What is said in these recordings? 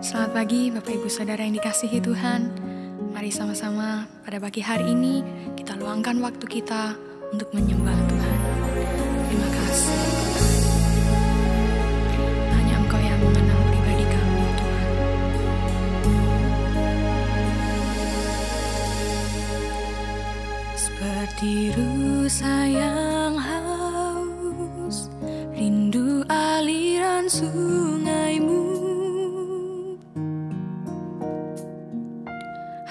Selamat pagi Bapak Ibu Saudara yang dikasihi Tuhan. Mari sama-sama pada pagi hari ini kita luangkan waktu kita untuk menyembah Tuhan. Terima kasih. Hanya Engkau yang mengenal pribadi kami, Tuhan. Seperti rusa yang haus, rindu aliran sungai-Mu.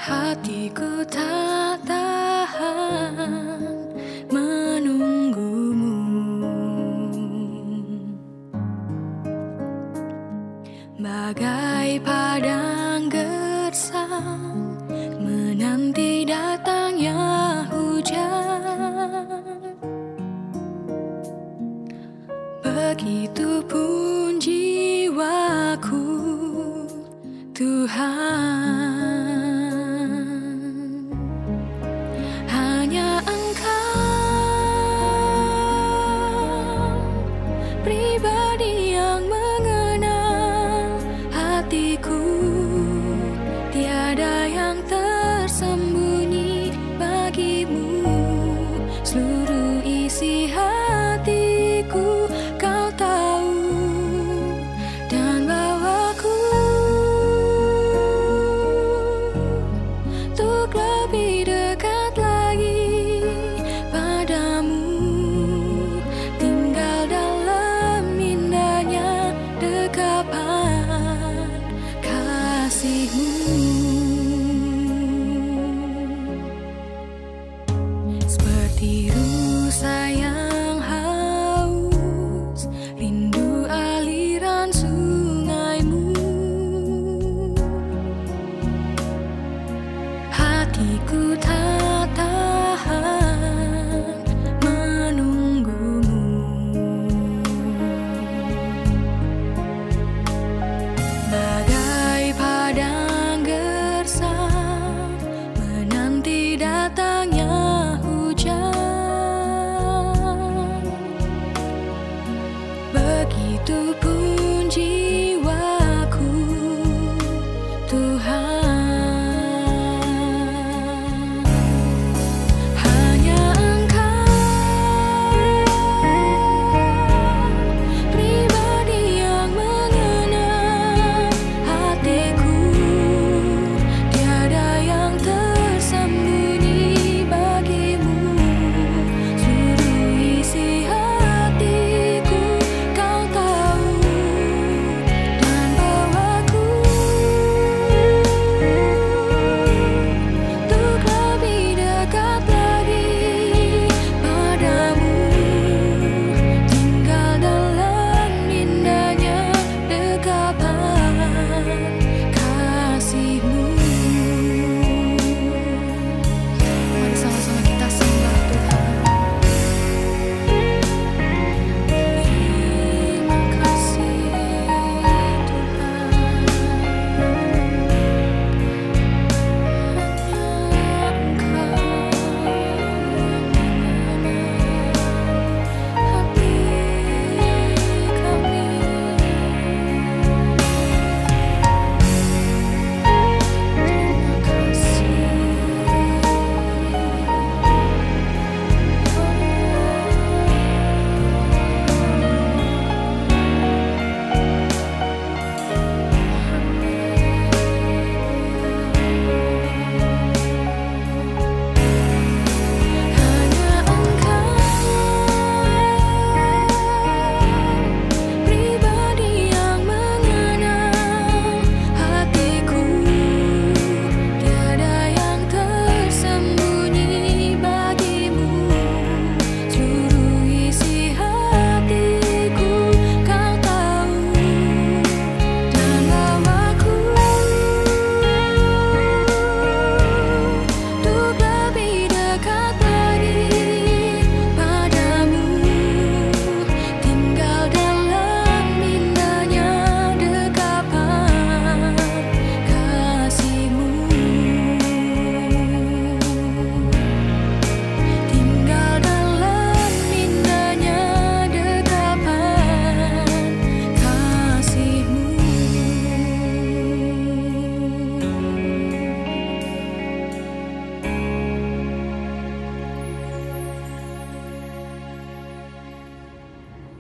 Hatiku tak tahan menunggu-Mu, bagai padang gersang menanti datangnya hujan. Begitupun jiwaku, Tuhan. Hanya Engkau, pribadi yang mengenal hatiku. Tiada yang tersembunyi bagi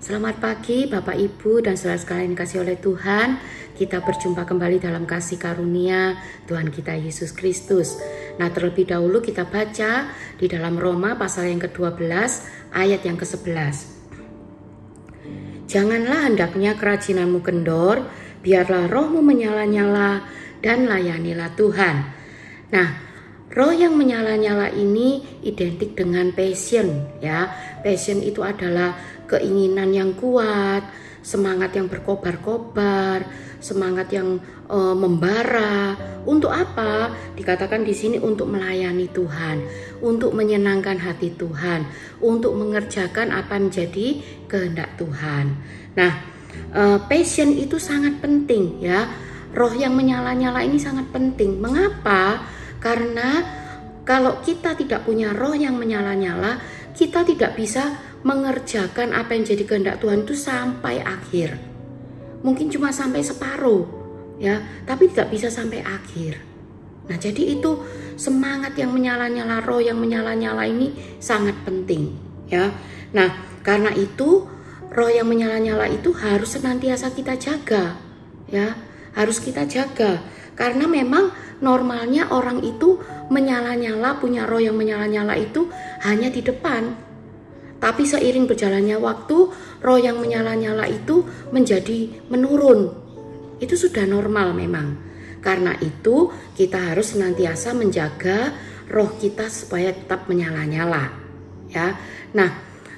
Selamat pagi Bapak Ibu dan saudara sekalian yang dikasihi oleh Tuhan. Kita berjumpa kembali dalam kasih karunia Tuhan kita Yesus Kristus. Nah, terlebih dahulu kita baca di dalam Roma pasal yang ke-12 ayat yang ke-11. Janganlah hendaknya kerajinanmu kendor, biarlah rohmu menyala-nyala dan layanilah Tuhan. Nah, roh yang menyala-nyala ini identik dengan passion ya. Passion itu adalah keinginan yang kuat, semangat yang berkobar-kobar, semangat yang membara. Untuk apa? Dikatakan di sini untuk melayani Tuhan, untuk menyenangkan hati Tuhan, untuk mengerjakan apa menjadi kehendak Tuhan. Nah, passion itu sangat penting ya. Roh yang menyala-nyala ini sangat penting. Mengapa? Karena kalau kita tidak punya roh yang menyala-nyala, kita tidak bisa mengerjakan apa yang jadi kehendak Tuhan itu sampai akhir. Mungkin cuma sampai separuh ya, tapi tidak bisa sampai akhir. Nah, jadi itu semangat yang menyala-nyala, roh yang menyala-nyala ini sangat penting ya. Nah, karena itu roh yang menyala-nyala itu harus senantiasa kita jaga ya, harus kita jaga. Karena memang normalnya orang itu menyala-nyala, punya roh yang menyala-nyala itu hanya di depan. Tapi seiring berjalannya waktu, roh yang menyala-nyala itu menjadi menurun. Itu sudah normal memang. Karena itu kita harus senantiasa menjaga roh kita supaya tetap menyala-nyala. Ya. Nah,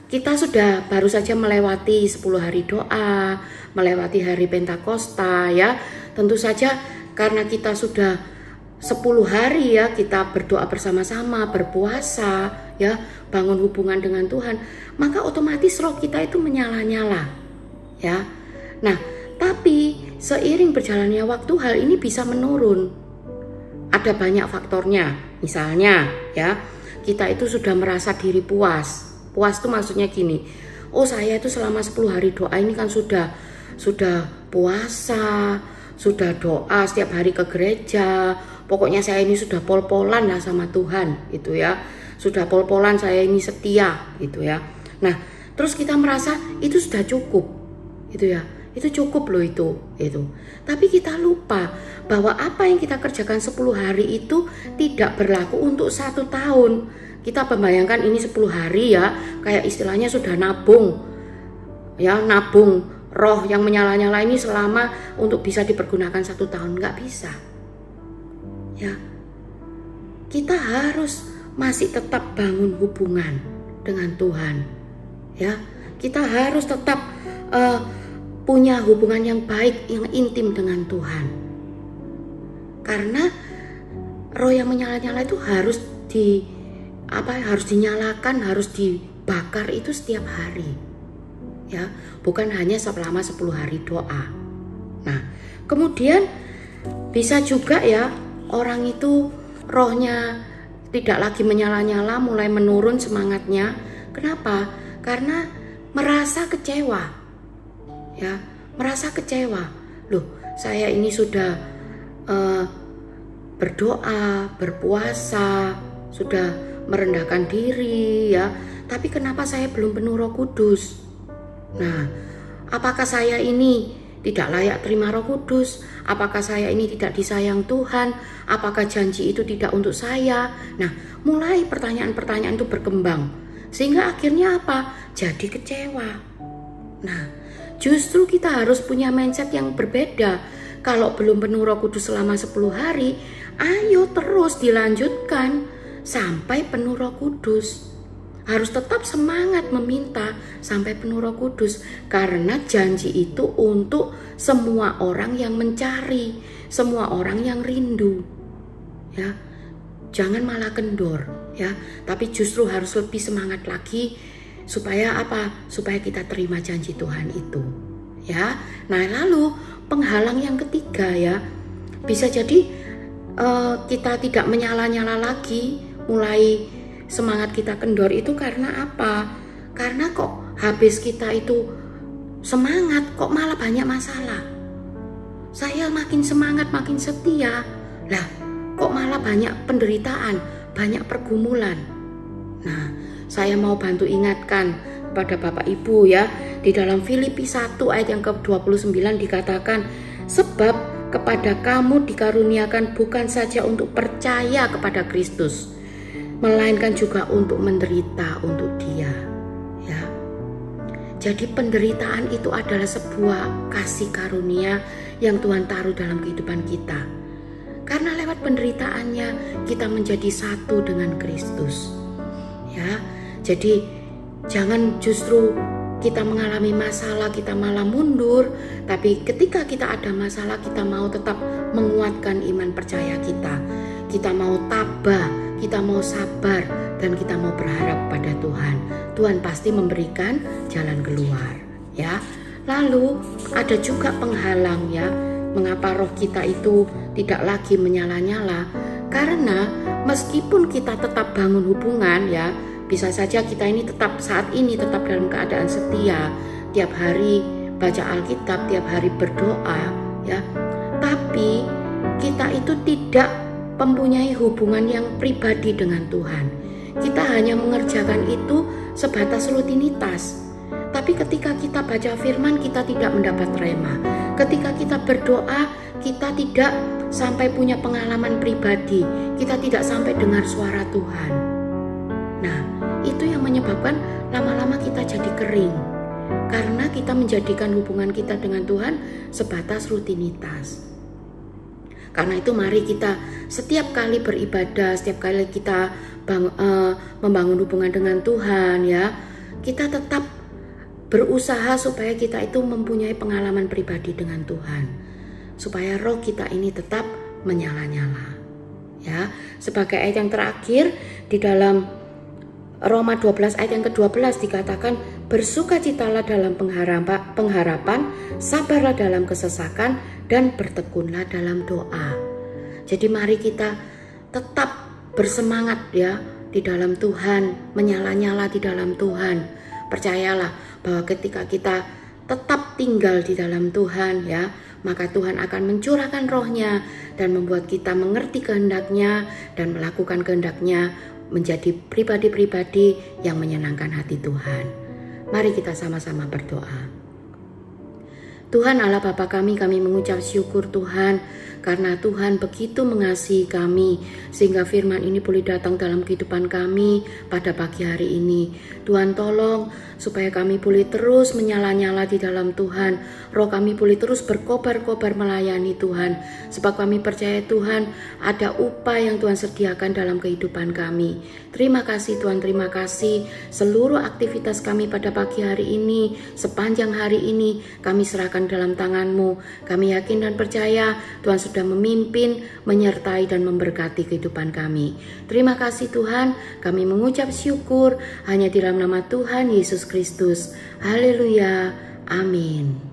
kita sudah baru saja melewati 10 hari doa, melewati hari Pentakosta ya. Tentu saja karena kita sudah 10 hari ya, kita berdoa bersama-sama, berpuasa ya, bangun hubungan dengan Tuhan, maka otomatis roh kita itu menyala-nyala ya. Nah, tapi seiring berjalannya waktu hal ini bisa menurun. Ada banyak faktornya. Misalnya ya, kita itu sudah merasa diri puas. Puas itu maksudnya gini, oh saya itu selama 10 hari doa ini kan sudah puasa, sudah doa setiap hari ke gereja. Pokoknya saya ini sudah pol-polan lah sama Tuhan gitu ya. Sudah pol-polan, saya ini setia gitu ya. Nah, terus kita merasa itu sudah cukup gitu ya. Itu cukup loh itu. Tapi kita lupa bahwa apa yang kita kerjakan 10 hari itu tidak berlaku untuk 1 tahun. Kita membayangkan ini 10 hari ya, kayak istilahnya sudah nabung. Ya, nabung roh yang menyala-nyala ini selama untuk bisa dipergunakan 1 tahun. Nggak bisa. Ya, kita harus masih tetap bangun hubungan dengan Tuhan. Ya, kita harus tetap punya hubungan yang baik, yang intim dengan Tuhan. Karena roh yang menyala-nyala itu harus dinyalakan, harus dibakar itu setiap hari. Ya, bukan hanya selama 10 hari doa. Nah, kemudian bisa juga ya, orang itu rohnya tidak lagi menyala-nyala, mulai menurun semangatnya. Kenapa? Karena merasa kecewa. Ya, merasa kecewa. Loh, saya ini sudah berdoa, berpuasa, sudah merendahkan diri ya, tapi kenapa saya belum penuh Roh Kudus? Nah, apakah saya ini tidak layak terima Roh Kudus? Apakah saya ini tidak disayang Tuhan? Apakah janji itu tidak untuk saya? Nah, mulai pertanyaan-pertanyaan itu berkembang. Sehingga akhirnya apa? Jadi kecewa. Nah, justru kita harus punya mindset yang berbeda. Kalau belum penuh Roh Kudus selama 10 hari, ayo terus dilanjutkan sampai penuh Roh Kudus. Harus tetap semangat meminta sampai penuh Roh Kudus, karena janji itu untuk semua orang yang mencari, semua orang yang rindu. Ya, jangan malah kendor ya, tapi justru harus lebih semangat lagi supaya apa? Supaya kita terima janji Tuhan itu. Ya. Nah, lalu penghalang yang ketiga ya, bisa jadi kita tidak menyala-nyala lagi, mulai semangat kita kendor itu karena apa? Karena kok habis kita itu semangat, kok malah banyak masalah. Saya makin semangat, makin setia, lah kok malah banyak penderitaan, banyak pergumulan. Nah, saya mau bantu ingatkan pada Bapak Ibu ya. Di dalam Filipi 1 ayat yang ke-29 dikatakan, sebab kepada kamu dikaruniakan bukan saja untuk percaya kepada Kristus, melainkan juga untuk menderita untuk Dia. Ya. Jadi penderitaan itu adalah sebuah kasih karunia yang Tuhan taruh dalam kehidupan kita. Karena lewat penderitaannya kita menjadi satu dengan Kristus. Ya. Jadi jangan justru kita mengalami masalah kita malah mundur, tapi ketika kita ada masalah kita mau tetap menguatkan iman percaya kita. Kita mau tabah, kita mau sabar, dan kita mau berharap pada Tuhan. Tuhan pasti memberikan jalan keluar, ya. Lalu ada juga penghalang, ya. Mengapa roh kita itu tidak lagi menyala-nyala? Karena meskipun kita tetap bangun hubungan, ya, bisa saja kita ini tetap saat ini tetap dalam keadaan setia, tiap hari baca Alkitab, tiap hari berdoa, ya. Tapi kita itu tidak mempunyai hubungan yang pribadi dengan Tuhan. Kita hanya mengerjakan itu sebatas rutinitas. Tapi ketika kita baca firman, kita tidak mendapat rema. Ketika kita berdoa, kita tidak sampai punya pengalaman pribadi. Kita tidak sampai dengar suara Tuhan. Nah, itu yang menyebabkan lama-lama kita jadi kering. Karena kita menjadikan hubungan kita dengan Tuhan sebatas rutinitas. Karena itu mari kita setiap kali beribadah, setiap kali kita membangun hubungan dengan Tuhan, ya, kita tetap berusaha supaya kita itu mempunyai pengalaman pribadi dengan Tuhan, supaya roh kita ini tetap menyala-nyala. Ya, sebagai ayat yang terakhir di dalam Roma 12 ayat yang ke-12 dikatakan, bersukacitalah dalam pengharapan, sabarlah dalam kesesakan, dan bertekunlah dalam doa. Jadi mari kita tetap bersemangat ya di dalam Tuhan, menyala-nyala di dalam Tuhan. Percayalah bahwa ketika kita tetap tinggal di dalam Tuhan, ya, maka Tuhan akan mencurahkan rohnya dan membuat kita mengerti kehendaknya dan melakukan kehendaknya, menjadi pribadi-pribadi yang menyenangkan hati Tuhan. Mari kita sama-sama berdoa. Tuhan Allah Bapa kami mengucap syukur Tuhan, karena Tuhan begitu mengasihi kami sehingga firman ini boleh datang dalam kehidupan kami pada pagi hari ini. Tuhan tolong supaya kami boleh terus menyala-nyala di dalam Tuhan. Roh kami boleh terus berkobar-kobar melayani Tuhan. Sebab kami percaya Tuhan ada upah yang Tuhan sediakan dalam kehidupan kami. Terima kasih Tuhan, terima kasih. Seluruh aktivitas kami pada pagi hari ini, sepanjang hari ini kami serahkan dalam tangan-Mu. Kami yakin dan percaya Tuhan sudah memimpin, menyertai dan memberkati kehidupan kami. Terima kasih Tuhan, kami mengucap syukur hanya di dalam nama Tuhan Yesus Kristus. Haleluya, amin.